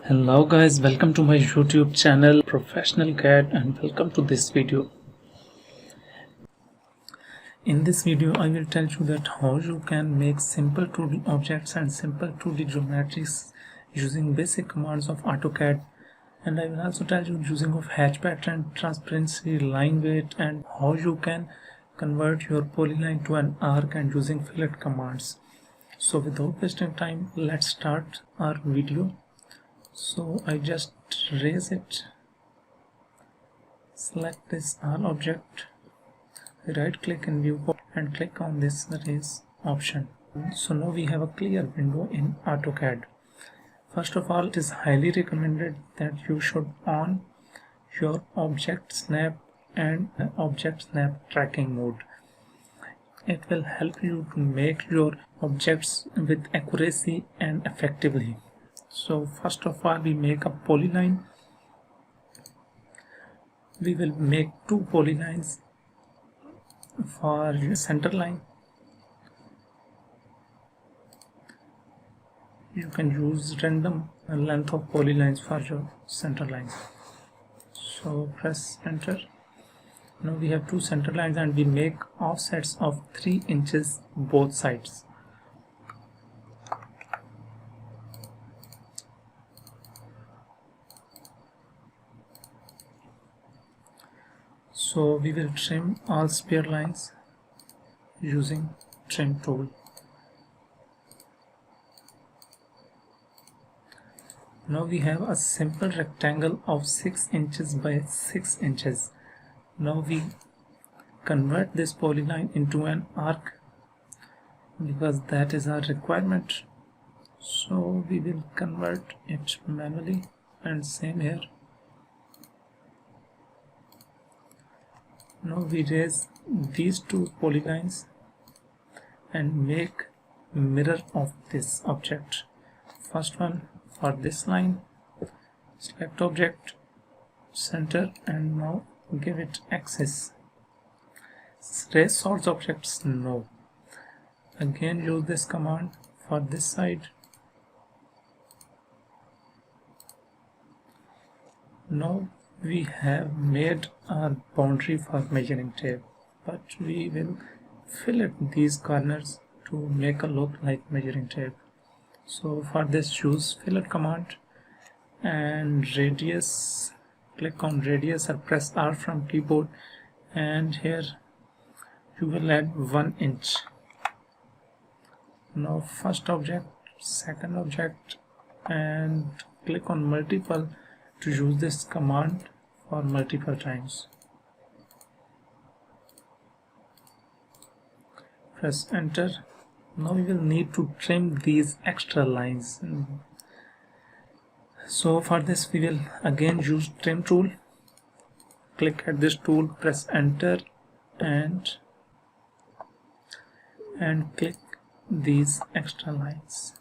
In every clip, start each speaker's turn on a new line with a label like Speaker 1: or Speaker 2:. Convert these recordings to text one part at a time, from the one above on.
Speaker 1: Hello guys, welcome to my YouTube channel Professional CAD and welcome to this video. In this video I will tell you that how you can make simple 2D objects and simple 2D geometries using basic commands of AutoCAD, and I will also tell you using of hatch pattern, transparency, line weight, and how you can convert your polyline to an arc and using fillet commands. So without wasting time, let's start our video. So I just raise it, select this R object, right click in viewport and click on this raise option. So now we have a clear window in AutoCAD. First of all, it is highly recommended that you should on your object snap and object snap tracking mode. It will help you to make your objects with accuracy and effectively. So first of all, we make a polyline. We will make two polylines for center line. You can use random length of polylines for your center lines. So press enter. Now we have two center lines and we make offsets of 3 inches both sides. So we will trim all spear lines using trim tool. Now we have a simple rectangle of 6 inches by 6 inches. Now we convert this polyline into an arc because that is our requirement. So we will convert it manually, and same here. Now we raise these two polylines and make mirror of this object. First one for this line, select object, center, and now give it axis. Raise source objects, no. Again use this command for this side. Now we have made our boundary for measuring tape, but we will fillet these corners to make a look like measuring tape. So for this, use fillet command and radius. Click on radius or press R from keyboard, and here you will add 1 inch. Now first object, second object, and click on multiple to use this command for multiple times. Press enter. Now we will need to trim these extra lines. So for this we will again use trim tool. Click at this tool, press enter, and click these extra lines.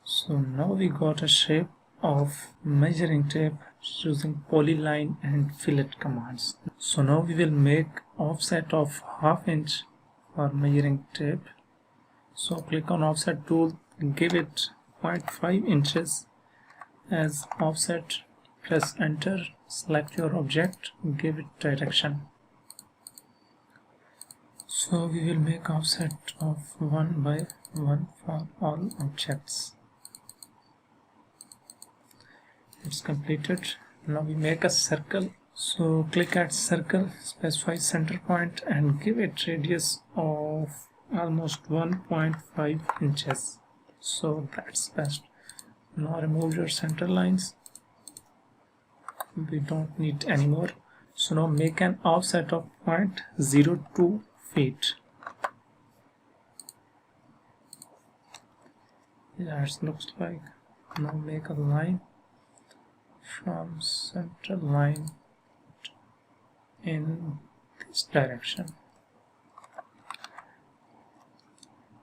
Speaker 1: So now we got a shape of measuring tape using polyline and fillet commands. So now we will make offset of ½ inch for measuring tape. So click on offset tool, give it 0.5 inches as offset, press enter, select your object, give it direction. So we will make offset of 1 by 1 for all objects. It's completed. Now we make a circle. So click at circle, specify center point, and give it radius of almost 1.5 inches. So that's best. Now remove your center lines. We don't need any more. So now make an offset of 0.02 feet. Yeah, it looks like. Now make a line from center line in this direction.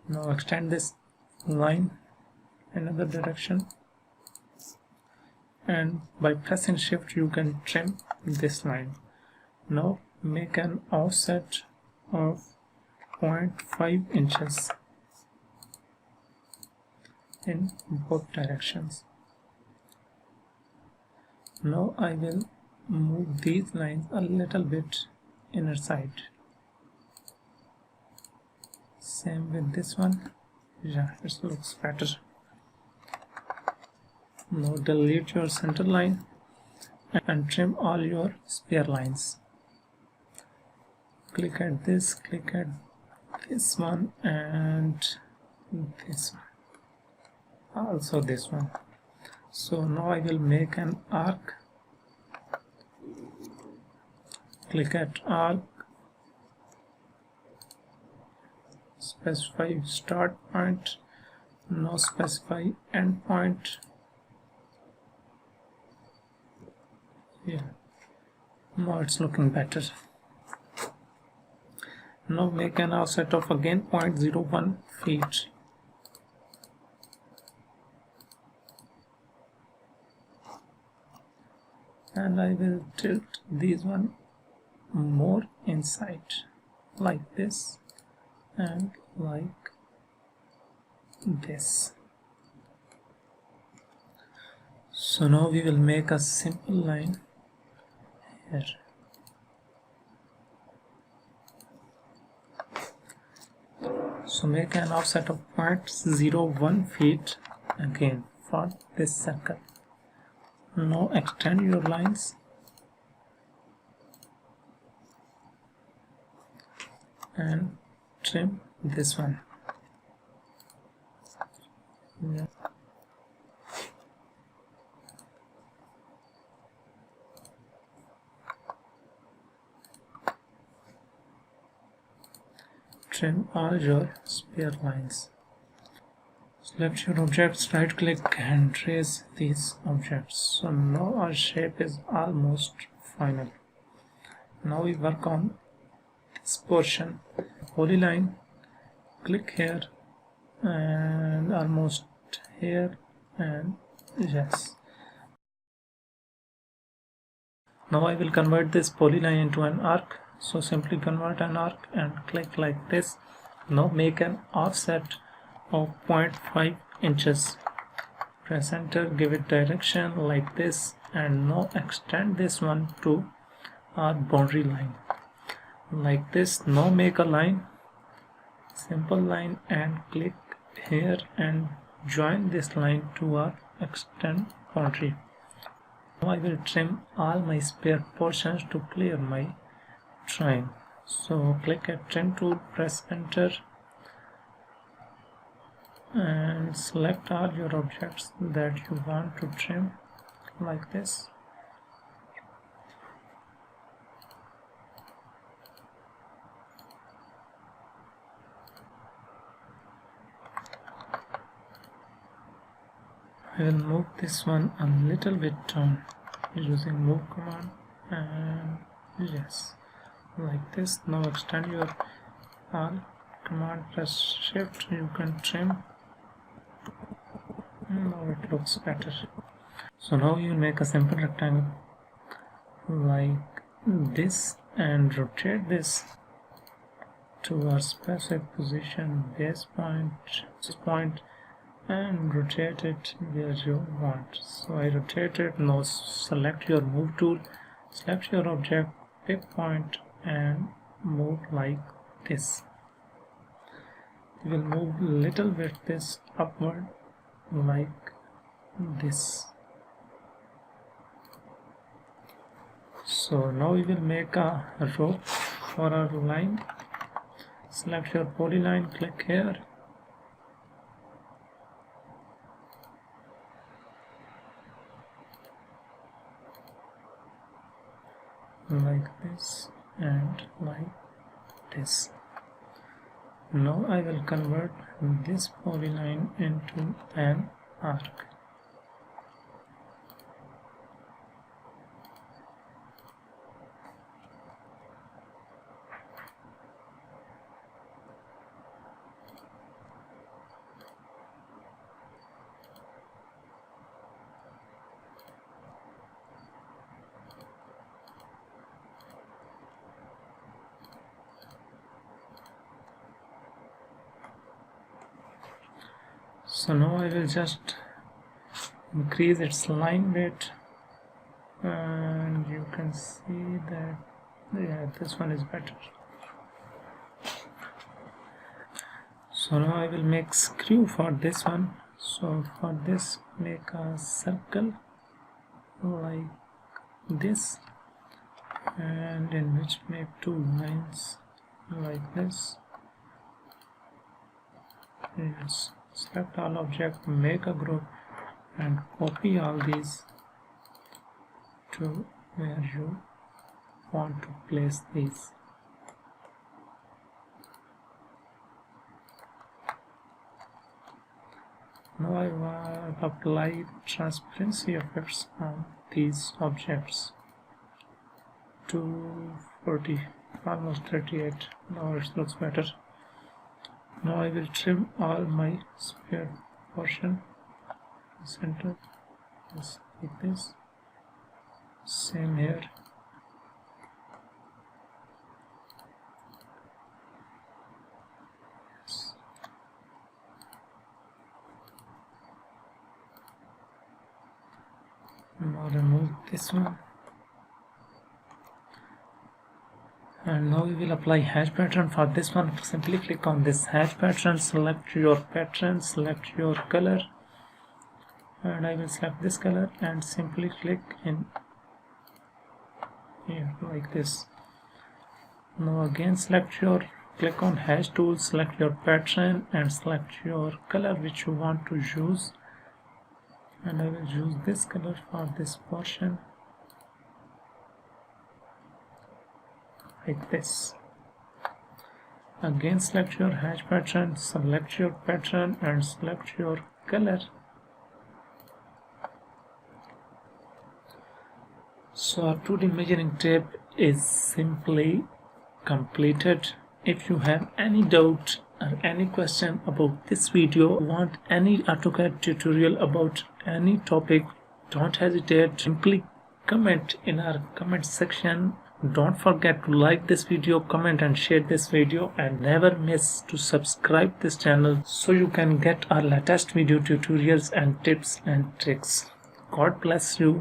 Speaker 1: Now extend this line another direction, and by pressing shift you can trim this line. Now make an offset of 0.5 inches. in both directions. Now I will move these lines a little bit inner side. Same with this one. Yeah, it looks better. Now delete your center line and trim all your spare lines. Click at this one and this one, also this one. So now I will make an arc. Click at arc, specify start point, now specify end point. Yeah, now it's looking better. Now make an offset of again 0.01 feet. And I will tilt these one more inside, like this and like this. So now we will make a simple line here. So make an offset of 0.01 feet again for this circle. Now extend your lines and trim this one. Yeah. Trim all your spare lines. Select your objects, right click and trace these objects. So now our shape is almost final. Now we work on this portion. Polyline, click here and almost here, and yes. Now I will convert this polyline into an arc. So simply convert an arc and click like this. Now make an offset of 0.5 inches. Press enter, give it direction like this, and now extend this one to our boundary line like this. Now make a line, simple line, and click here and join this line to our extend boundary. Now I will trim all my spare portions to clear my trim. So click at trim tool, press enter and select all your objects that you want to trim like this. I will move this one a little bit down using move command, and yes, like this. Now extend your all command, press shift, you can trim. Now it looks better. So now you make a simple rectangle like this and rotate this to a specific position, base point, and rotate it where you want. So I rotate it. Now select your move tool, select your object, pick point and move like this. You will move little bit this upward like this. So now we will make a rope for our line. Select your polyline, click here, like this and like this. Now I will convert this polyline into an arc. So now I will just increase its line weight, and you can see that this one is better. So now I will make screw for this one. So for this, make a circle like this, and in which make 2 lines like this. Yes. Select all object, make a group, and copy all these to where you want to place these. Now I will apply transparency effects on these objects to 40, almost 38. Now it looks better. Now I will trim all my sphere portion, center, just like this. Same here. Yes. Now remove this one. And now we will apply hatch pattern. For this one, simply click on this hatch pattern, select your pattern, select your color, and I will select this color and simply click in here like this. Now again click on hatch tool, select your pattern and select your color which you want to use, and I will use this color for this portion. Like this. Again select your hatch pattern, select your pattern and select your color. So our 2D measuring tape is simply completed. If you have any doubt or any question about this video, want any AutoCAD tutorial about any topic, don't hesitate, simply comment in our comment section. Don't forget to like this video, comment and share this video, and never miss to subscribe this channel so you can get our latest video tutorials and tips and tricks. God bless you.